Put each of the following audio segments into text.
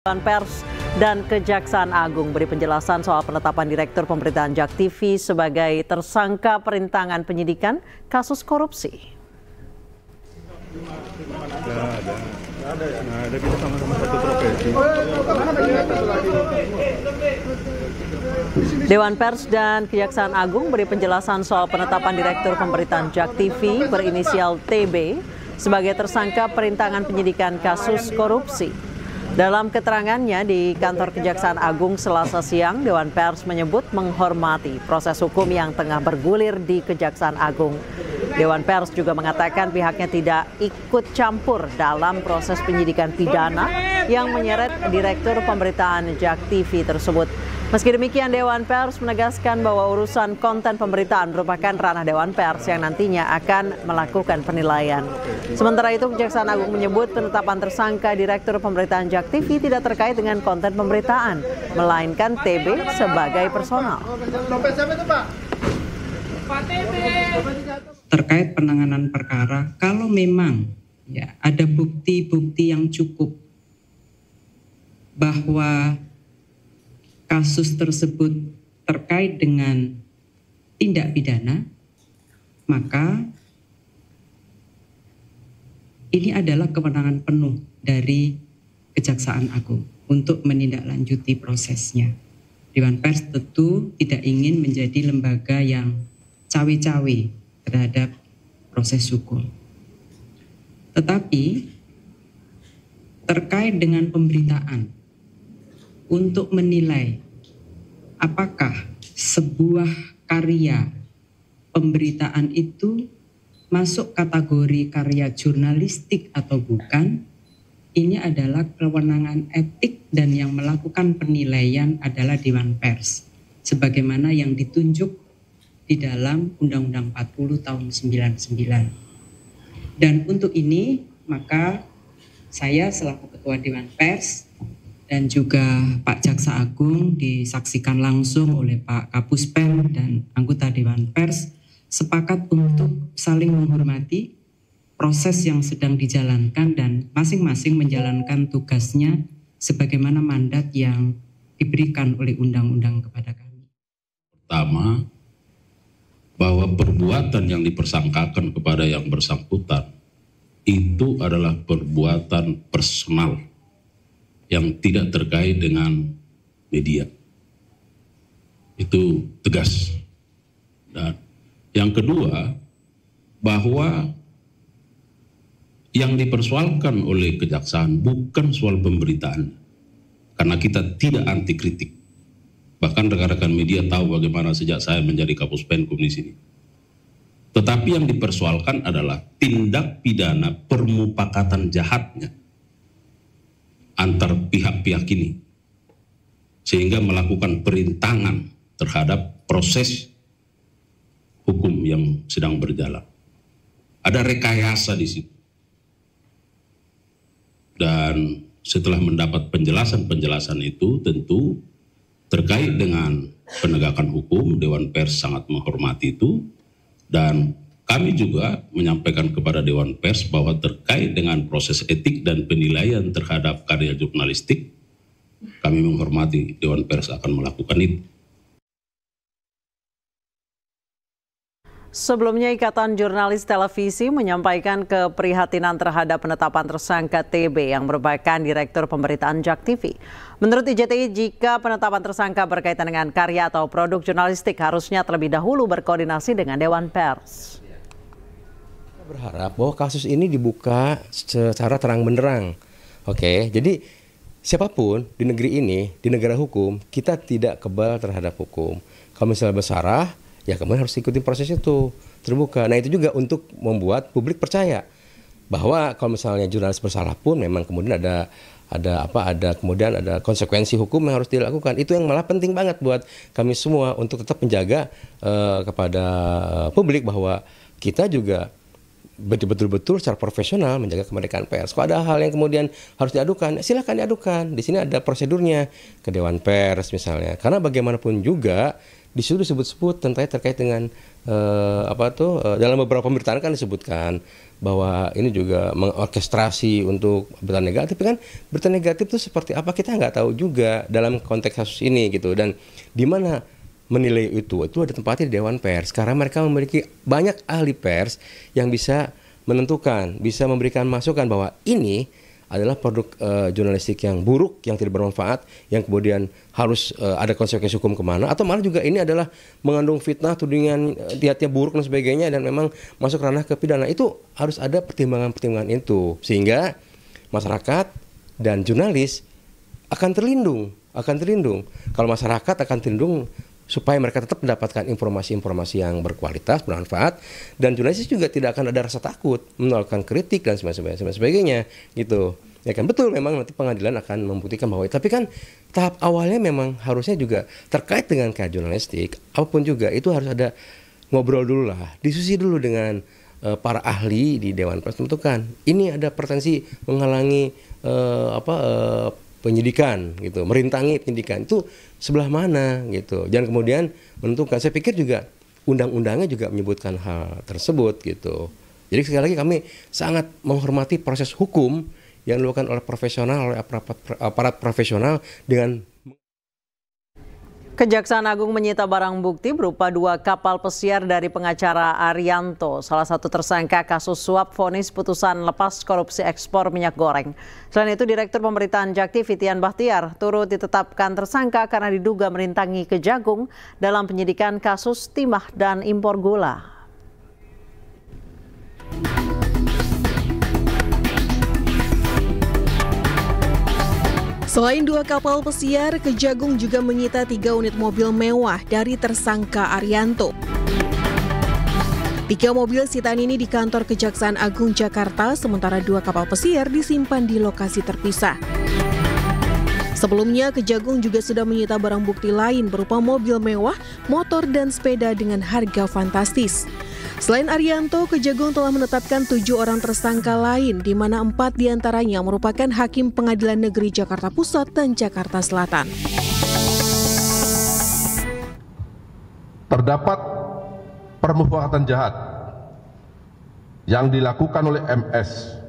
Dewan Pers dan Kejaksaan Agung beri penjelasan soal penetapan Direktur Pemberitaan JAK TV sebagai tersangka perintangan penyidikan kasus korupsi. Kita sama-sama satu profesi. Dewan Pers dan Kejaksaan Agung beri penjelasan soal penetapan Direktur Pemberitaan JAK TV berinisial TB sebagai tersangka perintangan penyidikan kasus korupsi. Dalam keterangannya di kantor Kejaksaan Agung Selasa siang, Dewan Pers menyebut menghormati proses hukum yang tengah bergulir di Kejaksaan Agung. Dewan Pers juga mengatakan pihaknya tidak ikut campur dalam proses penyidikan pidana yang menyeret Direktur Pemberitaan JAK TV tersebut. Meski demikian, Dewan Pers menegaskan bahwa urusan konten pemberitaan merupakan ranah Dewan Pers yang nantinya akan melakukan penilaian. Sementara itu, Kejaksaan Agung menyebut penetapan tersangka Direktur Pemberitaan JAK TV tidak terkait dengan konten pemberitaan, melainkan TB sebagai personal. Terkait penanganan perkara, kalau memang ada bukti-bukti yang cukup bahwa kasus tersebut terkait dengan tindak pidana, maka ini adalah kewenangan penuh dari Kejaksaan Agung untuk menindaklanjuti prosesnya. Dewan Pers tentu tidak ingin menjadi lembaga yang cawe-cawe terhadap proses hukum. Tetapi terkait dengan pemberitaan, untuk menilai apakah sebuah karya pemberitaan itu masuk kategori karya jurnalistik atau bukan, ini adalah kewenangan etik dan yang melakukan penilaian adalah Dewan Pers, sebagaimana yang ditunjuk di dalam Undang-Undang 40 tahun 99. Dan untuk ini, maka saya selaku Ketua Dewan Pers dan juga Pak Jaksa Agung disaksikan langsung oleh Pak Kapuspen dan anggota Dewan Pers sepakat untuk saling menghormati proses yang sedang dijalankan dan masing-masing menjalankan tugasnya sebagaimana mandat yang diberikan oleh undang-undang kepada kami. Pertama, bahwa perbuatan yang dipersangkakan kepada yang bersangkutan itu adalah perbuatan personal yang tidak terkait dengan media. Itu tegas. Dan yang kedua, bahwa yang dipersoalkan oleh kejaksaan bukan soal pemberitaan. Karena kita tidak anti kritik. Bahkan rekan-rekan media tahu bagaimana sejak saya menjadi Kapuspenkum di sini. Tetapi yang dipersoalkan adalah tindak pidana permupakatan jahatnya antar pihak-pihak ini, sehingga melakukan perintangan terhadap proses hukum yang sedang berjalan. Ada rekayasa di situ. Dan setelah mendapat penjelasan-penjelasan itu, tentu terkait dengan penegakan hukum, Dewan Pers sangat menghormati itu, dan kami juga menyampaikan kepada Dewan Pers bahwa terkait dengan proses etik dan penilaian terhadap karya jurnalistik, kami menghormati Dewan Pers akan melakukan itu. Sebelumnya, Ikatan Jurnalis Televisi menyampaikan keprihatinan terhadap penetapan tersangka TB yang merupakan Direktur Pemberitaan JAK TV. Menurut IJTI, jika penetapan tersangka berkaitan dengan karya atau produk jurnalistik harusnya terlebih dahulu berkoordinasi dengan Dewan Pers. Berharap bahwa kasus ini dibuka secara terang benderang. Oke, jadi siapapun di negeri ini, di negara hukum, kita tidak kebal terhadap hukum. Kalau misalnya bersalah, ya kemudian harus ikuti proses itu terbuka. Nah, itu juga untuk membuat publik percaya bahwa kalau misalnya jurnalis bersalah pun memang kemudian ada kemudian ada konsekuensi hukum yang harus dilakukan. Itu yang malah penting banget buat kami semua untuk tetap menjaga kepada publik bahwa kita juga betul-betul secara profesional menjaga kemerdekaan pers. Kalau ada hal yang kemudian harus diadukan, silakan diadukan. Di sini ada prosedurnya ke Dewan Pers misalnya. Karena bagaimanapun juga di situ disebut-sebut terkait dengan dalam beberapa pemberitaan kan disebutkan bahwa ini juga mengorkestrasi untuk berita negatif. Kan berita negatif itu seperti apa kita nggak tahu juga dalam konteks kasus ini gitu. Dan di mana menilai itu ada tempatnya di Dewan Pers. Karena mereka memiliki banyak ahli pers yang bisa menentukan, bisa memberikan masukan bahwa ini adalah produk jurnalistik yang buruk, yang tidak bermanfaat, yang kemudian harus ada konsekuensi hukum kemana, atau malah juga ini adalah mengandung fitnah, tudingan, niatnya buruk dan sebagainya, dan memang masuk ranah ke pidana. Itu harus ada pertimbangan-pertimbangan itu, sehingga masyarakat dan jurnalis akan terlindung. Kalau masyarakat akan terlindung supaya mereka tetap mendapatkan informasi-informasi yang berkualitas, bermanfaat, dan jurnalis juga tidak akan ada rasa takut menolakkan kritik dan sebagainya gitu. Ya kan, betul, memang nanti pengadilan akan membuktikan bahwa, tapi kan tahap awalnya memang harusnya juga terkait dengan kayak jurnalistik, apapun juga itu harus ada ngobrol dulu lah, diskusi dulu dengan para ahli di Dewan Pers menentukan ini ada potensi menghalangi penyidikan gitu, merintangi penyidikan itu sebelah mana gitu. Jangan kemudian menentukan. Saya pikir juga undang-undangnya juga menyebutkan hal tersebut gitu. Jadi sekali lagi kami sangat menghormati proses hukum yang dilakukan oleh profesional, oleh aparat profesional dengan. Kejaksaan Agung menyita barang bukti berupa 2 kapal pesiar dari pengacara Arianto, salah satu tersangka kasus suap vonis putusan lepas korupsi ekspor minyak goreng. Selain itu, Direktur Pemberitaan JAK TV Tian Bahtiar turut ditetapkan tersangka karena diduga merintangi Kejagung dalam penyidikan kasus timah dan impor gula. Selain 2 kapal pesiar, Kejagung juga menyita 3 unit mobil mewah dari tersangka Arianto. 3 mobil sitaan ini di kantor Kejaksaan Agung Jakarta, sementara 2 kapal pesiar disimpan di lokasi terpisah. Sebelumnya, Kejagung juga sudah menyita barang bukti lain berupa mobil mewah, motor, dan sepeda dengan harga fantastis. Selain Arianto, Kejagung telah menetapkan 7 orang tersangka lain, di mana 4 diantaranya merupakan Hakim Pengadilan Negeri Jakarta Pusat dan Jakarta Selatan. Terdapat permufakatan jahat yang dilakukan oleh MS,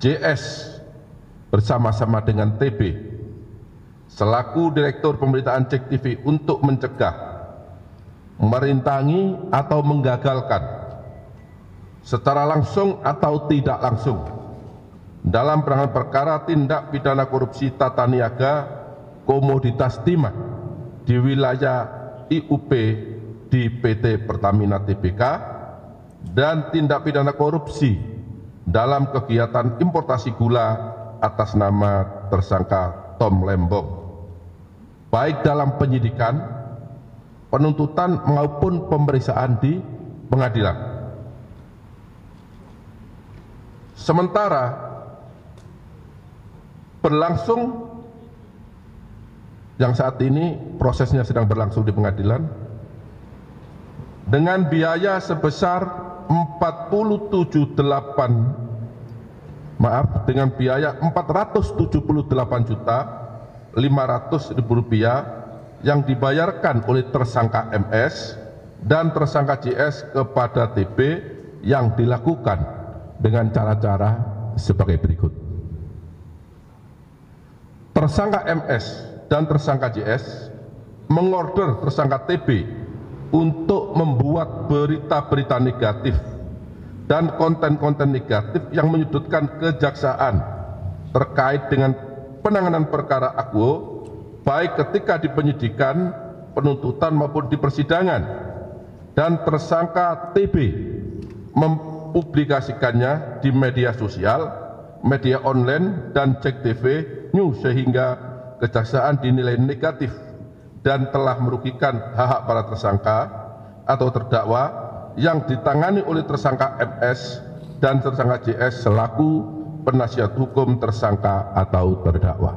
JS bersama-sama dengan TB selaku Direktur Pemberitaan JAK TV untuk mencegah, merintangi atau menggagalkan secara langsung atau tidak langsung dalam penanganan perkara tindak pidana korupsi tata niaga komoditas timah di wilayah IUP di PT Pertamina Tbk dan tindak pidana korupsi dalam kegiatan importasi gula atas nama tersangka Tom Lembong, baik dalam penyidikan, penuntutan maupun pemeriksaan di pengadilan. Sementara berlangsung yang saat ini prosesnya sedang berlangsung di pengadilan dengan biaya sebesar dengan biaya Rp478.500.000 yang dibayarkan oleh tersangka MS dan tersangka JS kepada TB yang dilakukan dengan cara-cara sebagai berikut. Tersangka MS dan tersangka JS mengorder tersangka TB untuk membuat berita-berita negatif dan konten-konten negatif yang menyudutkan kejaksaan terkait dengan penanganan perkara Akwo, baik ketika di penyidikan, penuntutan maupun di persidangan, dan tersangka TB mempublikasikannya di media sosial, media online, dan JAK TV News sehingga kejaksaan dinilai negatif dan telah merugikan hak-hak para tersangka atau terdakwa yang ditangani oleh tersangka MS dan tersangka JS selaku penasihat hukum tersangka atau terdakwa.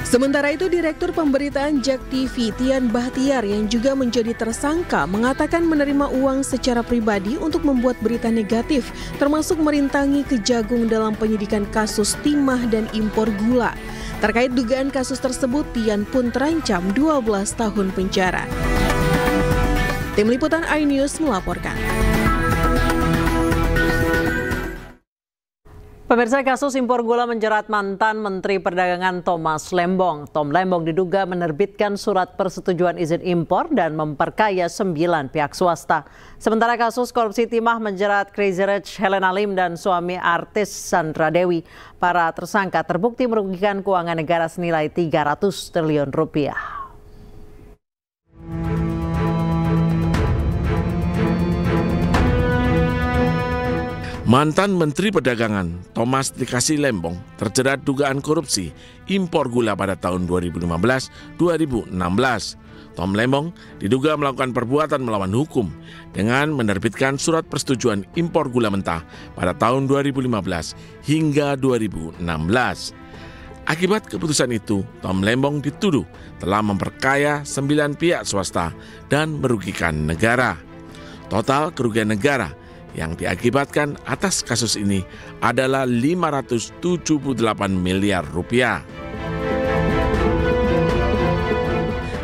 Sementara itu, Direktur Pemberitaan JAK TV Tian Bahtiar yang juga menjadi tersangka mengatakan menerima uang secara pribadi untuk membuat berita negatif, termasuk merintangi Kejagung dalam penyidikan kasus timah dan impor gula. Terkait dugaan kasus tersebut, Tian pun terancam 12 tahun penjara. Tim Liputan iNews melaporkan. Pemirsa, kasus impor gula menjerat mantan Menteri Perdagangan Thomas Lembong. Tom Lembong diduga menerbitkan surat persetujuan izin impor dan memperkaya 9 pihak swasta. Sementara kasus korupsi timah menjerat Crazy Rich Helena Lim dan suami artis Sandra Dewi. Para tersangka terbukti merugikan keuangan negara senilai 300 triliun rupiah. Mantan Menteri Perdagangan Thomas Dikasih Lembong terjerat dugaan korupsi impor gula pada tahun 2015-2016. Tom Lembong diduga melakukan perbuatan melawan hukum dengan menerbitkan surat persetujuan impor gula mentah pada tahun 2015 hingga 2016. Akibat keputusan itu, Tom Lembong dituduh telah memperkaya 9 pihak swasta dan merugikan negara. Total kerugian negara yang diakibatkan atas kasus ini adalah 578 miliar rupiah.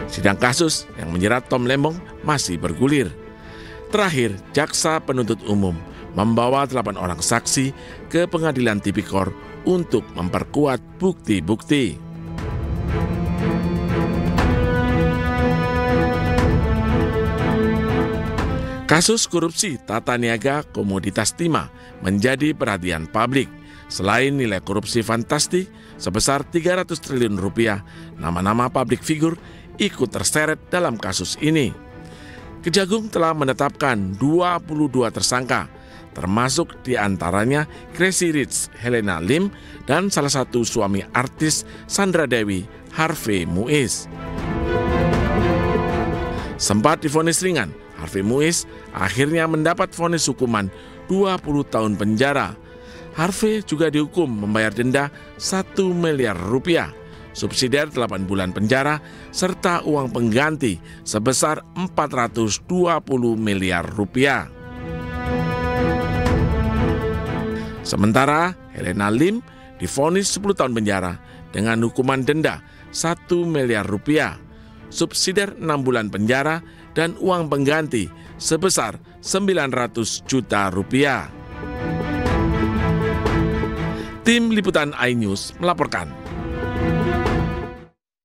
Sidang kasus yang menjerat Tom Lembong masih bergulir. Terakhir, Jaksa Penuntut Umum membawa 8 orang saksi ke Pengadilan Tipikor untuk memperkuat bukti-bukti. Kasus korupsi tata niaga komoditas timah menjadi perhatian publik. Selain nilai korupsi fantastik sebesar 300 triliun rupiah, nama-nama publik figur ikut terseret dalam kasus ini. Kejagung telah menetapkan 22 tersangka, termasuk diantaranya Crazy Rich Helena Lim dan salah satu suami artis Sandra Dewi, Harvey Muiz. Sempat divonis ringan, Harvey Muiz akhirnya mendapat vonis hukuman 20 tahun penjara. Harvey juga dihukum membayar denda 1 miliar rupiah, subsidiar 8 bulan penjara, serta uang pengganti sebesar 420 miliar rupiah. Sementara Helena Lim divonis 10 tahun penjara dengan hukuman denda 1 miliar rupiah, subsidiar 6 bulan penjara, dan uang pengganti sebesar 900 juta rupiah. Tim Liputan iNews melaporkan.